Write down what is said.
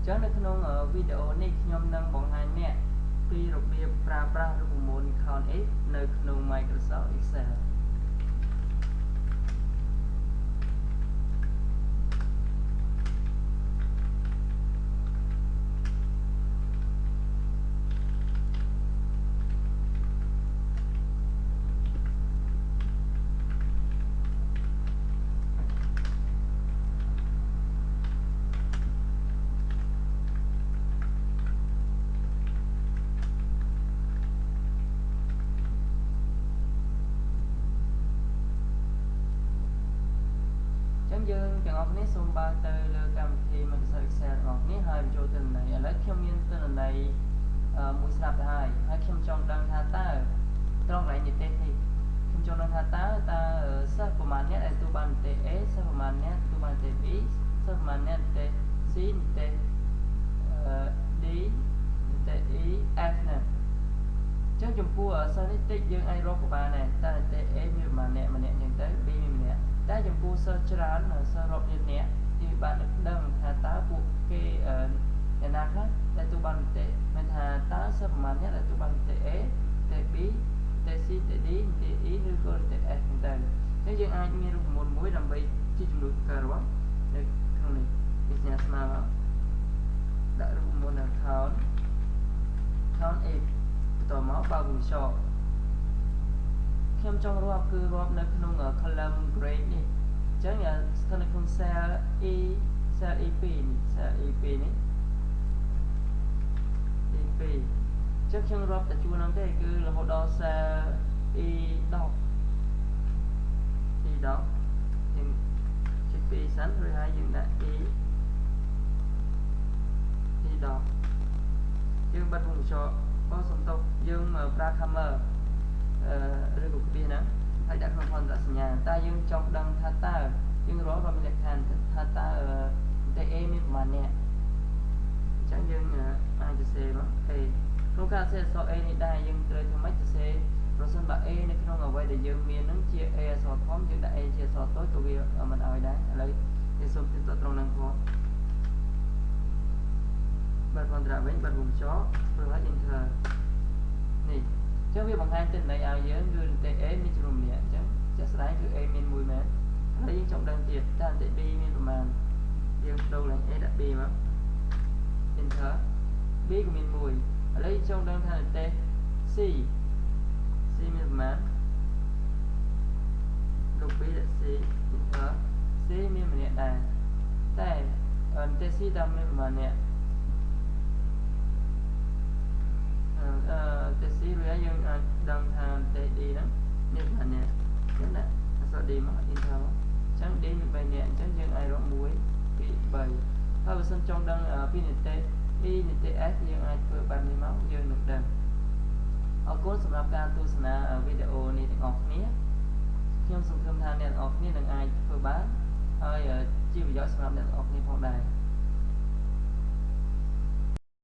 ចឹងនៅក្នុងវីដេអូនេះខ្ញុំនឹងបង្ហាញអ្នកពីរបៀបប្រើប្រាស់រូបមន្ត Count X នៅក្នុង Microsoft Excel យើងទាំងអស់គ្នាសូមបើកទៅលើកម្មវិធី Microsoft Excel របស់គ្នាហើយបញ្ចូលទិន្នន័យឥឡូវខ្ញុំមានទិន្នន័យមួយស្រាប់ទៅហើយខ្ញុំចង់ដឹងថាតើត្រង់កន្លែងនិទេសនេះខ្ញុំចង់ដឹងថាតើសិស្សប្រមាណអ្នកដែលទទួលបាននិទេស A សិស្សប្រមាណអ្នកទទួលបាននិទេស B សិស្សប្រមាណអ្នកនិទេស C និទេស D និទេស E F ណាចឹងចំពោះសិស្សនេះតិចយើងអាចរកក៏បានដែរតើនិទេស A មានប្រមាណអ្នកម្នាក់ចឹងទៅ B មានម្នាក់តែចំពោះសិស្សច្រើនសិស្សរាប់លានអ្នកទីបានដឹងថាតើពួកគេអ្នកណាខ្លះដែលទទួលបាននិទេសមានថាតើសិស្សប្រមាណអ្នកដែលទទួលបាននិទេស A និទេស B និទេស C និទេស D និទេស E ឬក៏និទេស F ចឹងទៅអញ្ចឹងយើងអាចមានរូបមន្តមួយដើម្បីជាចំនួនការរាប់នៅក្នុងនេះវាសញ្ញាស្មើដាក់រូបមន្ត Count X បន្តមកបើវងចោខ្ញុំចង់រាប់គឺរាប់នៅក្នុង column grade នេះអញ្ចឹងស្ថិតនៅក្នុង cell E2 នេះ cell E2 នេះ E2 អញ្ចឹងខ្ញុំរាប់តែជួរហ្នឹងទេគឺរហូតដល់ cell E10 យើងជិះពីសិនរួចហើយយើងដាក់ E10 យើងបិទវងចោសំទោសយើងប្រើ hammer ឬក៏គ្រាហ្នឹងហើយដាក់ក្នុងផនសញ្ញាតែយើងចង់ដឹងថាតើយើងរកមានលក្ខខណ្ឌថាតើតែ A មានប្រមាណអ្នកអញ្ចឹងយើងអាចសរសេរមក A ក្នុងការសរសេរអក្សរ A នេះដែរយើងត្រូវធ្វើម៉េចសរសេរប្រសិនបើ A នៅក្នុងអ្វីដែលយើងមានហ្នឹងជា A អក្សរធំយើងដាក់ A ជាអក្សរតូចក៏វាមិនឲ្យដែរឥឡូវយើងសូមទៀតត្រង់ហ្នឹងផងបើកន្ត្រាវិញបើកវងចោព្រោះហើយ enter នេះចឹងវាបង្ហាញទិន្នន័យឲ្យយើងគឺនិទេស A មានចំនួនម្នាក់អញ្ចឹងជាក់ស្ដែងគឺ A មាន1មែនហើយយើងចង់ដឹងទៀតតើនិទេស B មានប្រមាណយើងដូរឡើង A ដាក់ B មក enter B ក៏មាន1ឥឡូវយើងចង់ដឹងថានិទេស C មានប្រមាណលោក B ដាក់ C enter C មានម្នាក់ដែរតែនិទេស C តើមានប្រមាណអ្នកតែ C រួចហើយយើងអាចដឹងថាតែ D ហ្នឹងមានប្រមាណអ្នកចឹងណាអក្សរ D មក enter មកចឹង D មាន3អ្នកអញ្ចឹងយើងអាចរក1 2 3ហើយបើសិនចង់ដឹងពីនិទេស E និទេស F យើងអាចធ្វើបែបនេះមកយើងនឹងដឹងអរគុណសម្រាប់ការទស្សនាវីដេអូនេះទាំងអស់គ្នាខ្ញុំសង្ឃឹមថាអ្នកទាំងអស់គ្នានឹងអាចធ្វើបានហើយជាប្រយោជន៍សម្រាប់អ្នកទាំងអស់គ្នាផងដែរ